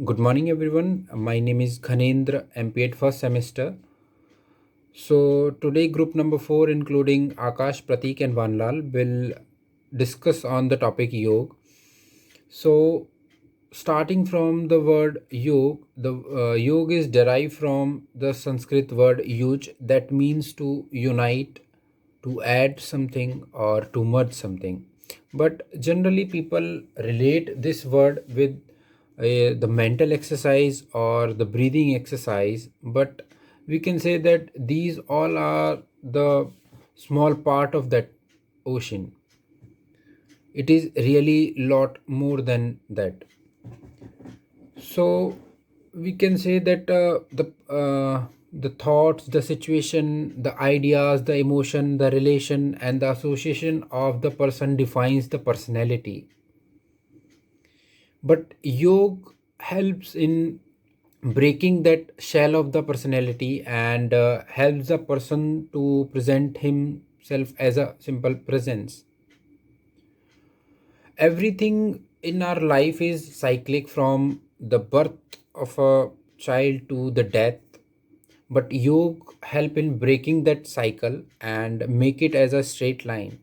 Good morning, everyone. My name is Ghanendra, MPed first semester. So, today, group number 4, including Akash, Pratik, and Vanlal, will discuss on the topic yoga. So, starting from the word yog, the yog is derived from the Sanskrit word yuj, that means to unite, to add something, or to merge something. But generally, people relate this word with the mental exercise or the breathing exercise. But we can say that these all are the small part of that ocean. It is really lot more than that. So we can say that the thoughts, the situation, the ideas, the emotion, the relation, and the association of the person defines the personality. But yoga helps in breaking that shell of the personality and helps the person to present himself as a simple presence. Everything in our life is cyclic, from the birth of a child to the death, but yoga help in breaking that cycle and make it as a straight line.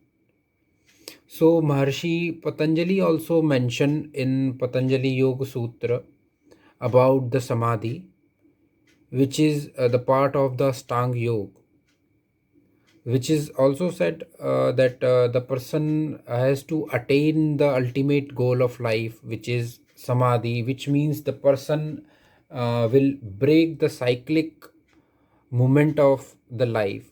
So Maharshi Patanjali also mentioned in Patanjali Yoga Sutra about the samadhi, which is the part of the stang yoga, which is also said that the person has to attain the ultimate goal of life, which is samadhi, which means the person will break the cyclic movement of the life.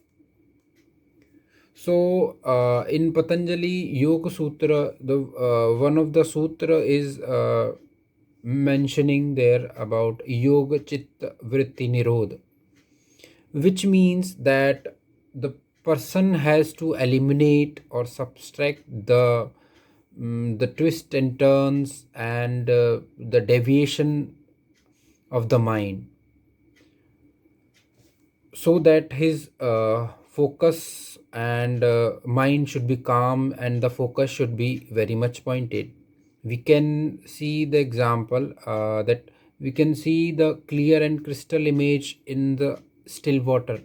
So in Patanjali Yoga Sutra, the one of the sutra is mentioning there about Yoga Chitta Vritti Nirodha, which means that the person has to eliminate or subtract the twists and turns and the deviation of the mind, so that his focus and mind should be calm and the focus should be very much pointed. We can see the example that we can see the clear and crystal image in the still water,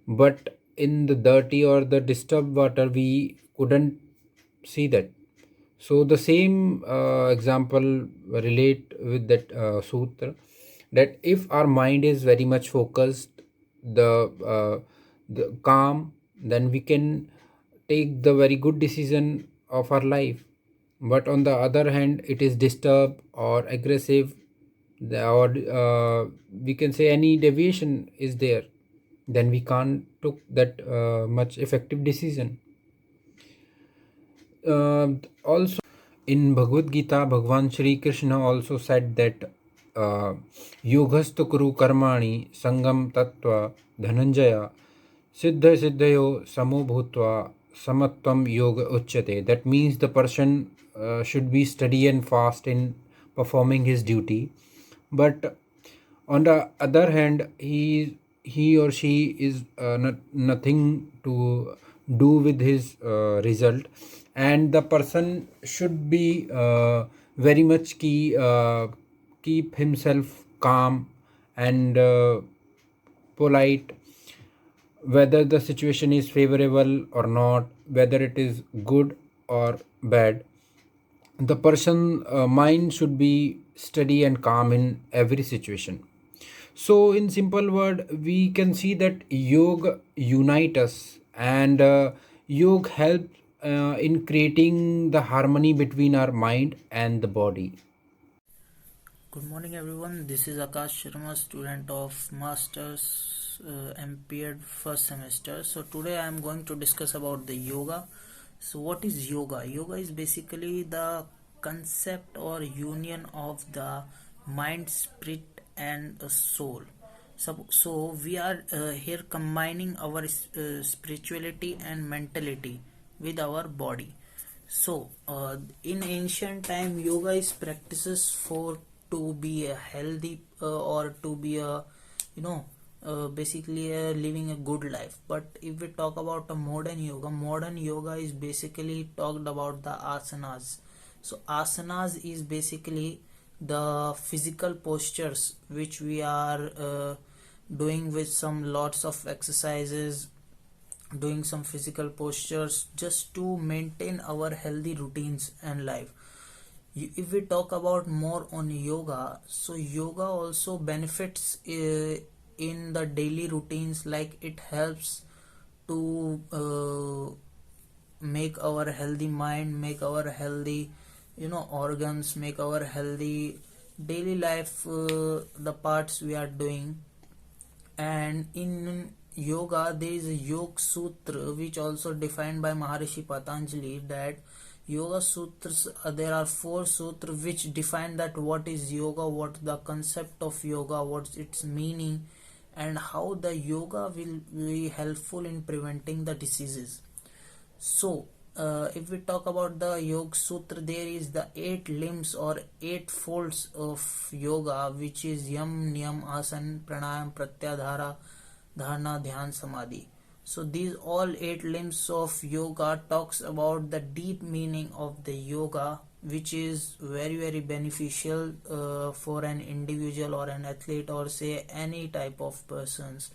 but in the dirty or the disturbed water we couldn't see that. So the same example relate with that sutra, that if our mind is very much focused, the calm, then we can take the very good decision of our life. But on the other hand, it is disturbed or aggressive, or we can say any deviation is there, then we can't took that much effective decision. Also, in Bhagavad Gita, Bhagwan Shri Krishna also said that Yogastu Kuru Karmani Sangam Tattva Dhananjaya Siddha Siddhayo Samo Bhutva Samatvam Yoga Uchyate. That means the person should be steady and fast in performing his duty. But on the other hand, he or she is nothing to do with his result, and the person should be very much keep himself calm and polite, whether the situation is favorable or not, whether it is good or bad. The person mind should be steady and calm in every situation. So in simple word, we can see that yoga unite us, and yoga help in creating the harmony between our mind and the body. Good morning, everyone. This is Akash Sharma, student of Masters MPed first semester. So today I am going to discuss about the yoga. So what is yoga? Yoga is basically the concept or union of the mind, spirit, and soul. So we are here combining our spirituality and mentality with our body. So, in ancient time, yoga is practices for to be a healthy or to be a you know basically living a good life. But if we talk about a modern yoga is basically talked about the asanas. So asanas is basically the physical postures which we are doing with some lots of exercises, doing some physical postures just to maintain our healthy routines and life. If we talk about more on yoga, so yoga also benefits in the daily routines, like it helps to make our healthy mind, make our healthy organs, make our healthy daily life, the parts we are doing. And in yoga there is a Yoga Sutra which also defined by Maharishi Patanjali, that Yoga Sutras, there are four sutras which define that what is yoga, what the concept of yoga, what's its meaning, and how the yoga will be helpful in preventing the diseases. So, if we talk about the Yoga Sutra, there is the eight limbs or eight folds of yoga, which is Yam, Niyam, Asan, Pranayam, Pratyahara, Dharana, Dhyan, Samadhi. So these all eight limbs of yoga talks about the deep meaning of the yoga, which is very beneficial for an individual or an athlete, or say any type of persons.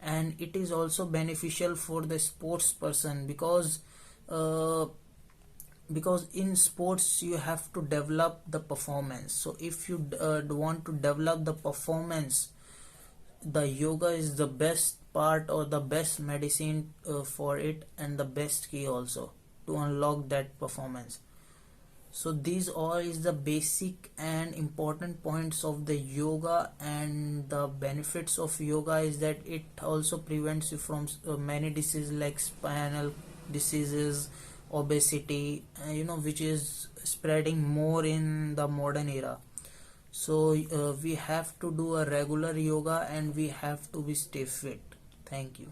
And it is also beneficial for the sports person, uh, because in sports you have to develop the performance. So if you want to develop the performance, the yoga is the best part or the best medicine for it, and the best key also to unlock that performance. So these all is the basic and important points of the yoga. And the benefits of yoga is that it also prevents you from many diseases like spinal diseases, obesity, which is spreading more in the modern era. So we have to do a regular yoga and we have to be stay fit. Thank you.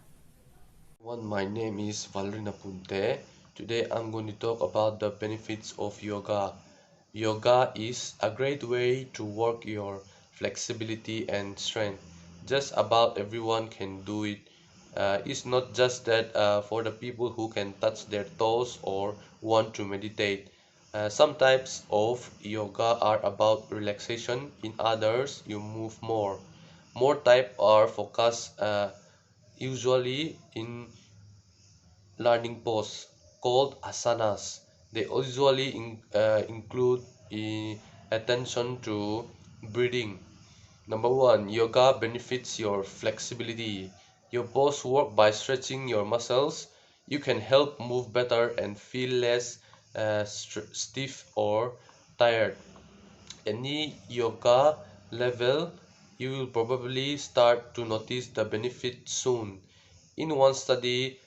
My name is Valerina Punte. Today I'm going to talk about the benefits of yoga. Yoga is a great way to work your flexibility and strength. Just about everyone can do it. It's not just that for the people who can touch their toes or want to meditate. Some types of yoga are about relaxation, in others you move more. More type are focused usually in learning pose called asanas. They usually include attention to breathing. Number one, yoga benefits your flexibility. Your pose work by stretching your muscles. You can help move better and feel less stiff or tired. Any yoga level, you will probably start to notice the benefit soon. In one study,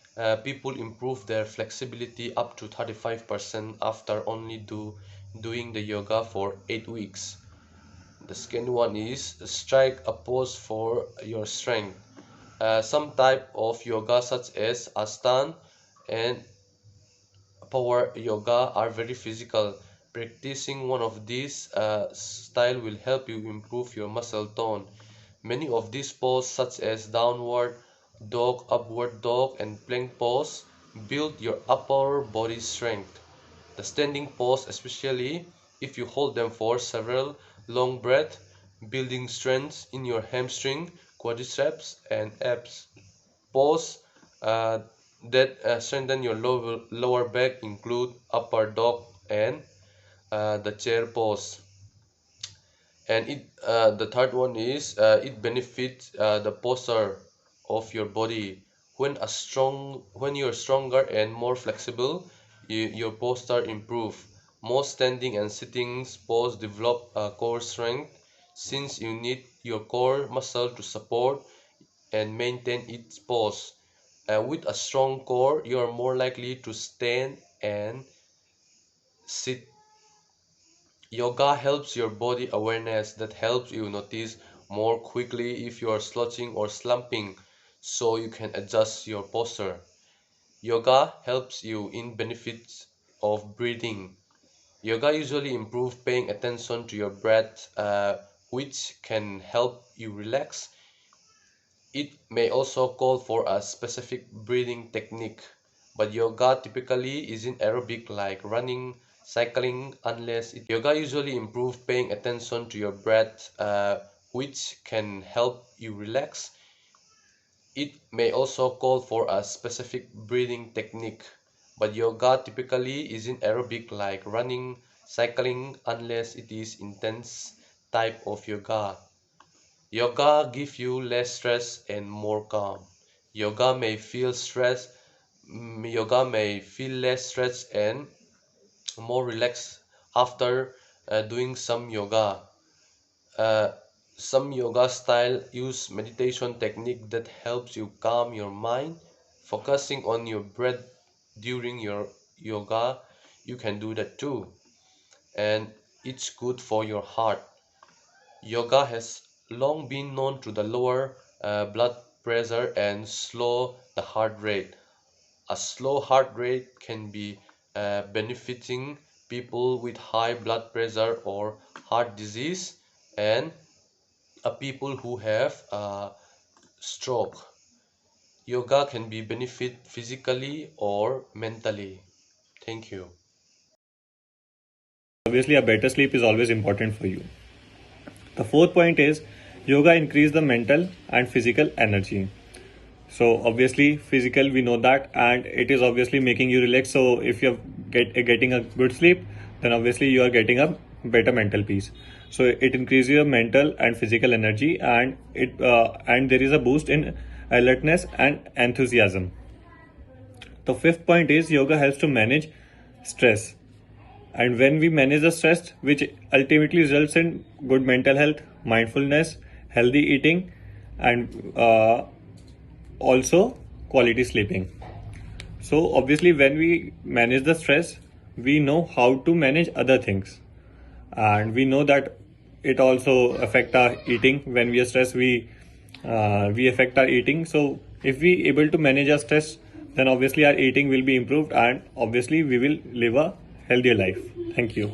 people improved their flexibility up to 35% after only doing the yoga for 8 weeks. The second one is strike a pose for your strength. Some type of yoga such as Ashtanga and power yoga are very physical. Practicing one of these style will help you improve your muscle tone. Many of these poses such as downward dog, upward dog and plank pose build your upper body strength. The standing pose, especially if you hold them for several long breaths, building strength in your hamstring, quadriceps and abs. Pose uh, that strengthen your lower back include upper dog and the chair pose. And the third one is it benefits the posture of your body. When you're stronger and more flexible, your posture improve. Most standing and sitting pose develop core strength, since you need your core muscle to support and maintain its pose. With a strong core, you are more likely to stand and sit. Yoga helps your body awareness, that helps you notice more quickly if you are slouching or slumping, so you can adjust your posture. Yoga helps you in benefits of breathing. Yoga usually improves paying attention to your breath, which can help you relax. It may also call for a specific breathing technique, but yoga typically isn't aerobic like running, cycling unless it. Yoga usually improves paying attention to your breath, which can help you relax. It may also call for a specific breathing technique, but yoga typically isn't aerobic like running, cycling, unless it is intense type of yoga. Yoga gives you less stress and more calm. Yoga may feel stress, yoga may feel less stressed and more relaxed after doing some yoga. Uh, some yoga style use meditation technique that helps you calm your mind, focusing on your breath during your yoga. You can do that too, and it's good for your heart. Yoga has long been known to the lower blood pressure and slow the heart rate. A slow heart rate can be benefiting people with high blood pressure or heart disease, and people who have stroke. Yoga can be benefit physically or mentally. Thank you. Obviously, a better sleep is always important for you. The fourth point is yoga increase the mental and physical energy. So obviously physical we know that, and it is obviously making you relax. So if you're getting a good sleep, then obviously you are getting a better mental peace. So it increases your mental and physical energy, and and there is a boost in alertness and enthusiasm. The fifth point is yoga helps to manage stress. And when we manage the stress, which ultimately results in good mental health, mindfulness, healthy eating, and also quality sleeping. So obviously when we manage the stress, we know how to manage other things, and we know that it also affect our eating. When we are stressed, we affect our eating. So if we able to manage our stress, then obviously our eating will be improved, and obviously we will live a healthier life. Thank you.